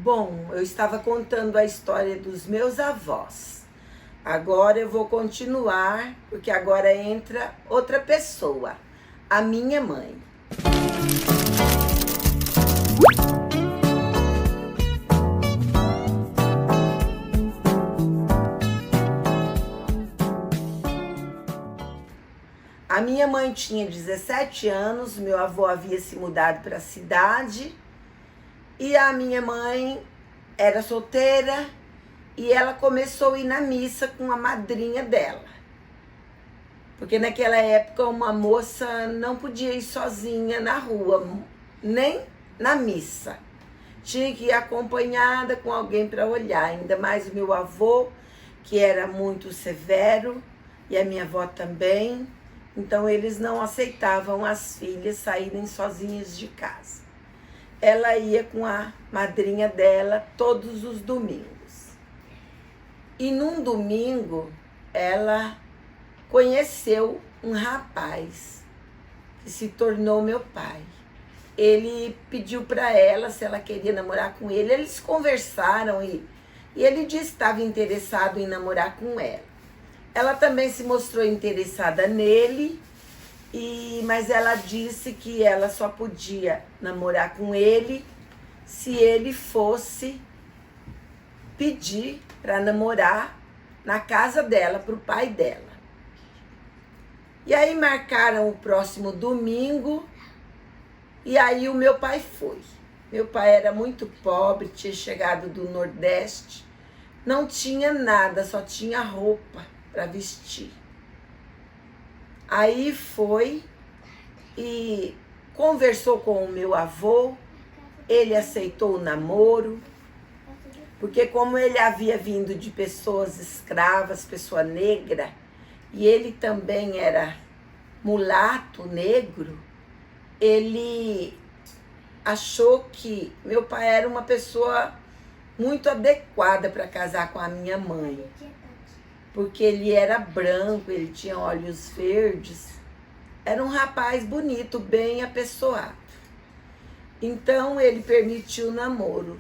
Bom, eu estava contando a história dos meus avós. Agora eu vou continuar, porque agora entra outra pessoa, a minha mãe. A minha mãe tinha 17 anos, meu avô havia se mudado para a cidade e a minha mãe era solteira e ela começou a ir na missa com a madrinha dela. Porque naquela época uma moça não podia ir sozinha na rua, nem na missa. Tinha que ir acompanhada com alguém para olhar, ainda mais o meu avô, que era muito severo, e a minha avó também. Então eles não aceitavam as filhas saírem sozinhas de casa. Ela ia com a madrinha dela todos os domingos. E num domingo ela conheceu um rapaz que se tornou meu pai. Ele pediu para ela se ela queria namorar com ele. Eles conversaram e ele disse que estava interessado em namorar com ela. Ela também se mostrou interessada nele, mas ela disse que ela só podia namorar com ele se ele fosse pedir para namorar na casa dela, para o pai dela. E aí marcaram o próximo domingo e aí o meu pai foi. Meu pai era muito pobre, tinha chegado do Nordeste, não tinha nada, só tinha roupa para vestir. Aí foi e conversou com o meu avô, ele aceitou o namoro, porque como ele havia vindo de pessoas escravas, pessoa negra, e ele também era mulato negro, ele achou que meu pai era uma pessoa muito adequada para casar com a minha mãe. Porque ele era branco, ele tinha olhos verdes, era um rapaz bonito, bem apessoado. Então ele permitiu o namoro,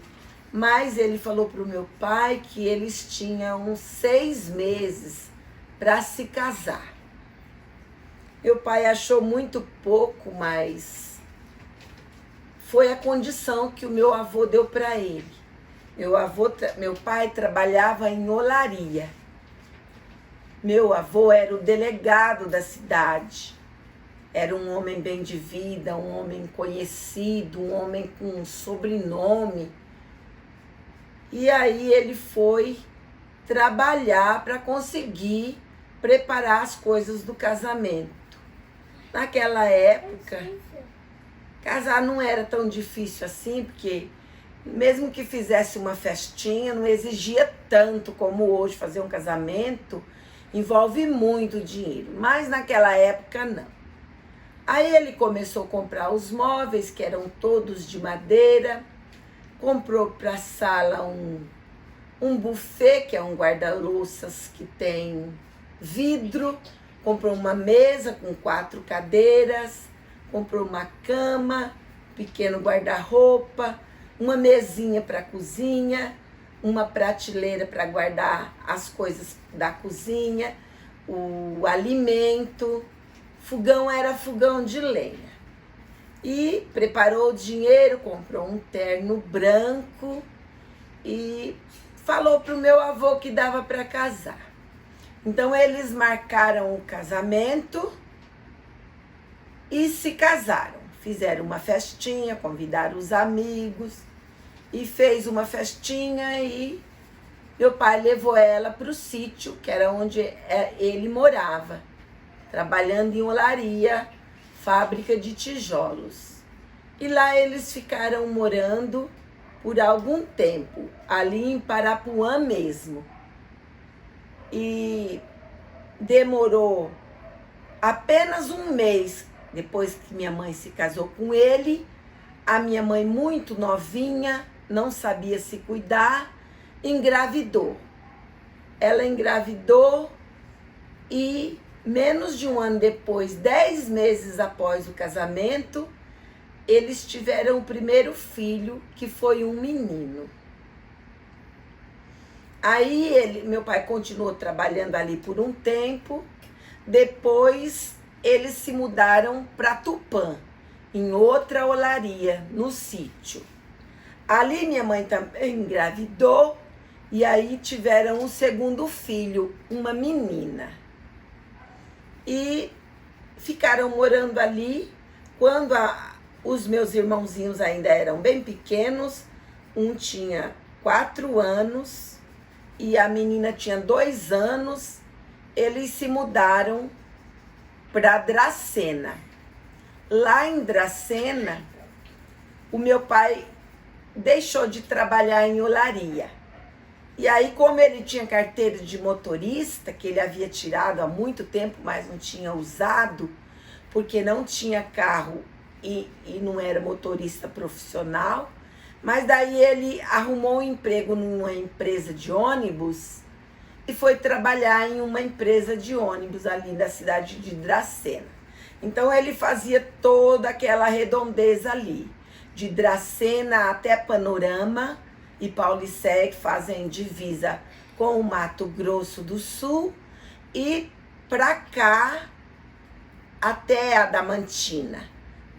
mas ele falou para o meu pai que eles tinham uns 6 meses para se casar. Meu pai achou muito pouco, mas foi a condição que o meu avô deu para ele. Meu pai trabalhava em olaria. Meu avô era o delegado da cidade, era um homem bem de vida, um homem conhecido, um homem com sobrenome. E aí ele foi trabalhar para conseguir preparar as coisas do casamento. Naquela época, casar não era tão difícil assim, porque mesmo que fizesse uma festinha, não exigia tanto como hoje fazer um casamento. Envolve muito dinheiro, mas naquela época não. Aí ele começou a comprar os móveis, que eram todos de madeira, comprou para a sala um buffet, que é um guarda-louças que tem vidro, comprou uma mesa com 4 cadeiras, comprou uma cama, pequeno guarda-roupa, uma mesinha para a cozinha, uma prateleira para guardar as coisas da cozinha, o alimento. Fogão era fogão de lenha. E preparou o dinheiro, comprou um terno branco e falou para o meu avô que dava para casar. Então eles marcaram o casamento e se casaram. Fizeram uma festinha, convidaram os amigos. E fez uma festinha e meu pai levou ela para o sítio, que era onde ele morava, trabalhando em olaria, fábrica de tijolos. E lá eles ficaram morando por algum tempo, ali em Parapuã mesmo. E demorou apenas um mês depois que minha mãe se casou com ele. A minha mãe, muito novinha, não sabia se cuidar, engravidou. Ela engravidou e menos de um ano depois, 10 meses após o casamento, eles tiveram o primeiro filho, que foi um menino. Aí meu pai continuou trabalhando ali por um tempo. Depois eles se mudaram para Tupã, em outra olaria, no sítio. Ali minha mãe também engravidou e aí tiveram um segundo filho, uma menina. E ficaram morando ali quando os meus irmãozinhos ainda eram bem pequenos. Um tinha 4 anos e a menina tinha 2 anos. Eles se mudaram para Dracena. Lá em Dracena, o meu pai deixou de trabalhar em olaria. E aí, como ele tinha carteira de motorista, que ele havia tirado há muito tempo, mas não tinha usado, porque não tinha carro e não era motorista profissional, mas daí ele arrumou um emprego numa empresa de ônibus e foi trabalhar em uma empresa de ônibus ali da cidade de Dracena. Então ele fazia toda aquela redondeza ali, de Dracena até Panorama e Paulicéia, que fazem divisa com o Mato Grosso do Sul, e para cá até a Damantina.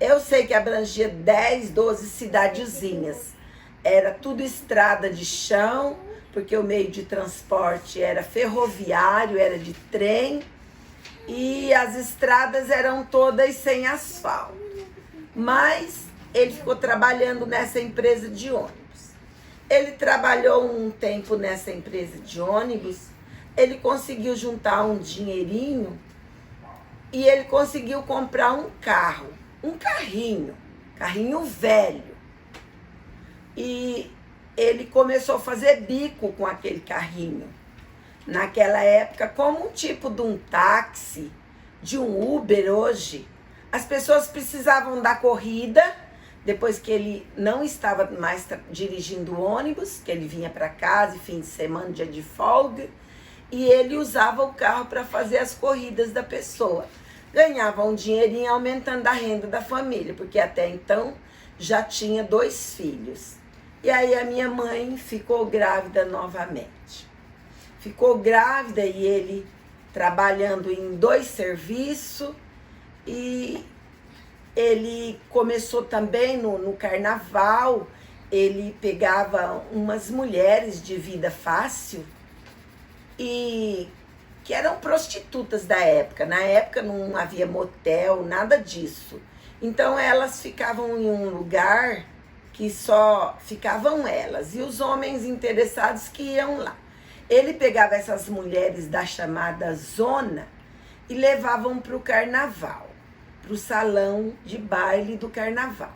Eu sei que abrangia 10, 12 cidadezinhas. Era tudo estrada de chão, porque o meio de transporte era ferroviário, era de trem, e as estradas eram todas sem asfalto. Mas ele ficou trabalhando nessa empresa de ônibus. Ele trabalhou um tempo nessa empresa de ônibus, ele conseguiu juntar um dinheirinho e ele conseguiu comprar um carro, um carrinho velho. E ele começou a fazer bico com aquele carrinho. Naquela época, como um tipo de um táxi, de um Uber hoje, as pessoas precisavam da corrida, depois que ele não estava mais dirigindo ônibus, que ele vinha para casa, fim de semana, dia de folga, e ele usava o carro para fazer as corridas da pessoa. Ganhava um dinheirinho aumentando a renda da família, porque até então já tinha 2 filhos. E aí a minha mãe ficou grávida novamente. Ficou grávida e ele trabalhando em 2 serviços, e ele começou também no carnaval. Ele pegava umas mulheres de vida fácil e que eram prostitutas da época. Na época não havia motel, nada disso. Então elas ficavam em um lugar que só ficavam elas e os homens interessados que iam lá. Ele pegava essas mulheres da chamada zona e levavam para o carnaval, para o salão de baile do carnaval.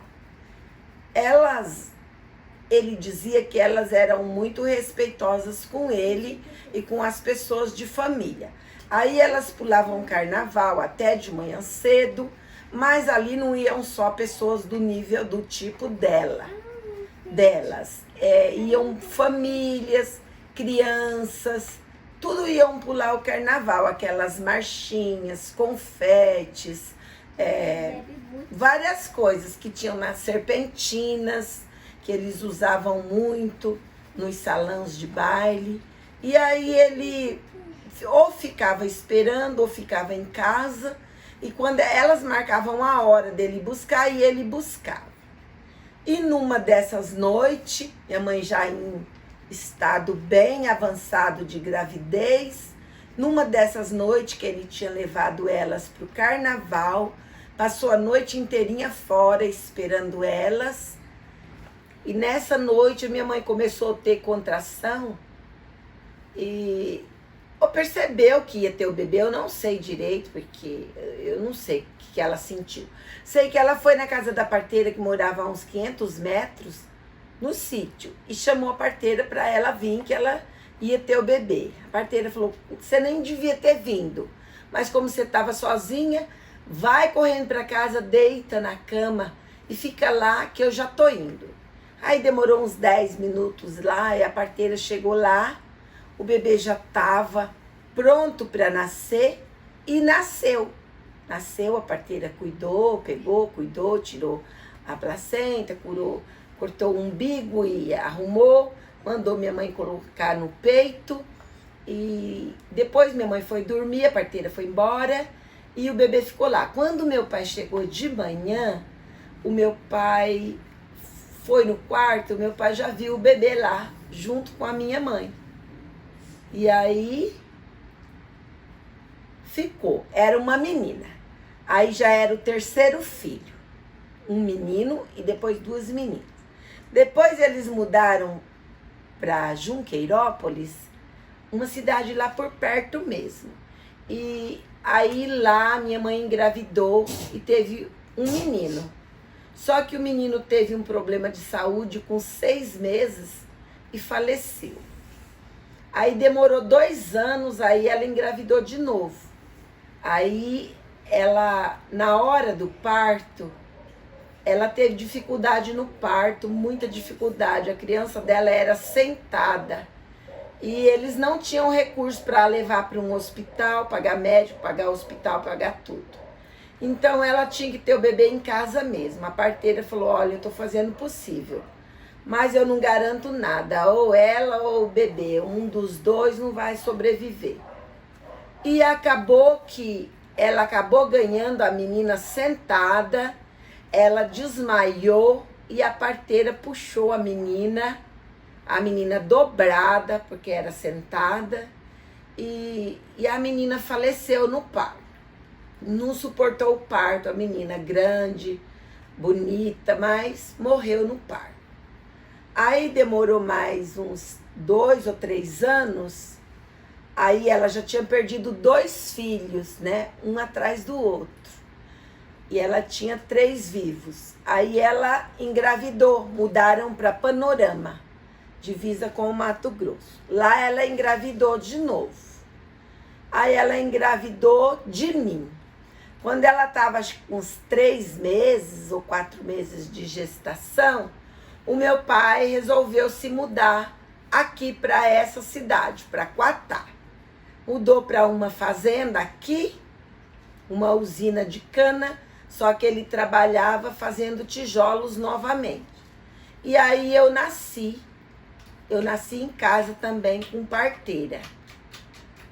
Ele dizia que elas eram muito respeitosas com ele e com as pessoas de família. Aí elas pulavam o carnaval até de manhã cedo, mas ali não iam só pessoas do nível, do tipo delas. Iam famílias, crianças, tudo iam pular o carnaval, aquelas marchinhas, confetes, várias coisas que tinham nas serpentinas, que eles usavam muito nos salões de baile. E aí ele ou ficava esperando ou ficava em casa, e quando elas marcavam a hora dele buscar, e ele buscava. E numa dessas noites, minha mãe já em estado bem avançado de gravidez, numa dessas noites que ele tinha levado elas para o carnaval, passou a noite inteirinha fora esperando elas. E nessa noite minha mãe começou a ter contração e percebeu que ia ter o bebê. Eu não sei direito, porque eu não sei o que ela sentiu. Sei que ela foi na casa da parteira, que morava a uns 500 metros, no sítio, e chamou a parteira para ela vir, que ela ia ter o bebê. A parteira falou: você nem devia ter vindo, mas como você estava sozinha, vai correndo para casa, deita na cama e fica lá que eu já tô indo. Aí demorou uns 10 minutos lá, e a parteira chegou lá, o bebê já estava pronto para nascer e nasceu. Nasceu, a parteira cuidou, pegou, cuidou, tirou a placenta, cortou o umbigo e arrumou, mandou minha mãe colocar no peito. E depois minha mãe foi dormir, a parteira foi embora e o bebê ficou lá. Quando meu pai chegou de manhã, o meu pai foi no quarto, meu pai já viu o bebê lá, junto com a minha mãe. E aí ficou, era uma menina. Aí já era o terceiro filho, um menino e depois duas meninas. Depois eles mudaram para Junqueirópolis, uma cidade lá por perto mesmo. E aí lá minha mãe engravidou e teve um menino. Só que o menino teve um problema de saúde com 6 meses e faleceu. Aí demorou 2 anos, aí ela engravidou de novo. Aí ela, na hora do parto, ela teve dificuldade no parto, muita dificuldade. A criança dela era sentada. E eles não tinham recurso para levar para um hospital, pagar médico, pagar hospital, pagar tudo. Então ela tinha que ter o bebê em casa mesmo. A parteira falou, olha, eu estou fazendo o possível, mas eu não garanto nada. Ou ela ou o bebê, um dos dois não vai sobreviver. E acabou que ela acabou ganhando a menina sentada, ela desmaiou e a parteira puxou a menina dobrada, porque era sentada, e a menina faleceu no parto. Não suportou o parto, a menina grande, bonita, mas morreu no parto. Aí demorou mais uns 2 ou 3 anos, aí ela já tinha perdido 2 filhos, né? Um atrás do outro. E ela tinha 3 vivos. Aí ela engravidou, mudaram para Panorama, divisa com o Mato Grosso. Lá ela engravidou de novo. Aí ela engravidou de mim. Quando ela estava com uns 3 meses ou 4 meses de gestação, o meu pai resolveu se mudar aqui para essa cidade, para Quatá. Mudou para uma fazenda aqui, uma usina de cana, só que ele trabalhava fazendo tijolos novamente. E aí eu nasci em casa também com parteira.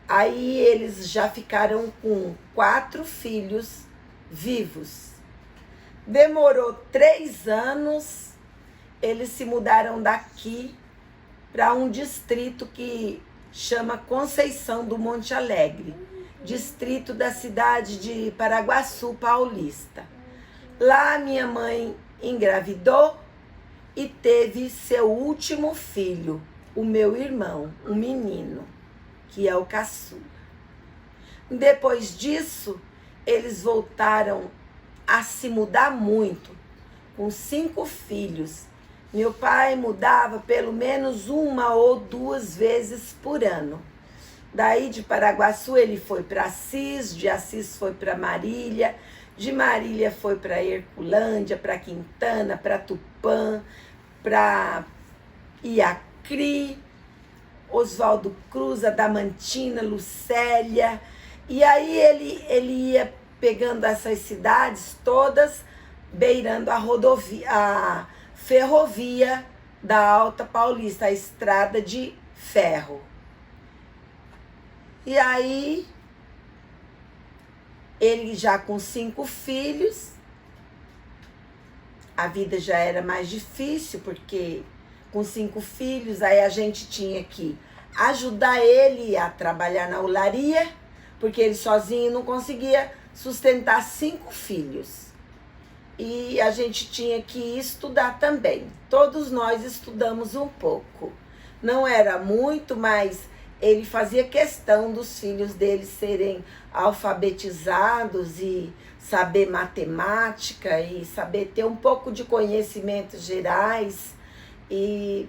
Aí eles já ficaram com 4 filhos vivos. Demorou 3 anos, eles se mudaram daqui para um distrito que chama Conceição do Monte Alegre, distrito da cidade de Paraguaçu Paulista. Lá minha mãe engravidou e teve seu último filho, o meu irmão, um menino, que é o caçula. Depois disso, eles voltaram a se mudar muito, com 5 filhos. Meu pai mudava pelo menos 1 ou 2 vezes por ano. Daí de Paraguaçu ele foi para Assis, de Assis foi para Marília, de Marília foi para Herculândia, para Quintana, para Tupã, para Iacri, Oswaldo Cruz, Adamantina, Lucélia. E aí ele ia pegando essas cidades todas, beirando a ferrovia da Alta Paulista, a estrada de ferro. E aí, ele já com 5 filhos, a vida já era mais difícil, porque com 5 filhos, aí a gente tinha que ajudar ele a trabalhar na olaria, porque ele sozinho não conseguia sustentar 5 filhos. E a gente tinha que estudar também. Todos nós estudamos um pouco. Não era muito, mas ele fazia questão dos filhos dele serem alfabetizados e saber matemática e saber ter um pouco de conhecimentos gerais. E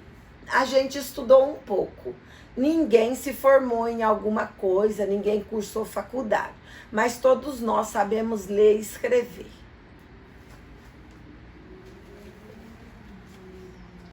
a gente estudou um pouco. Ninguém se formou em alguma coisa, ninguém cursou faculdade, mas todos nós sabemos ler e escrever.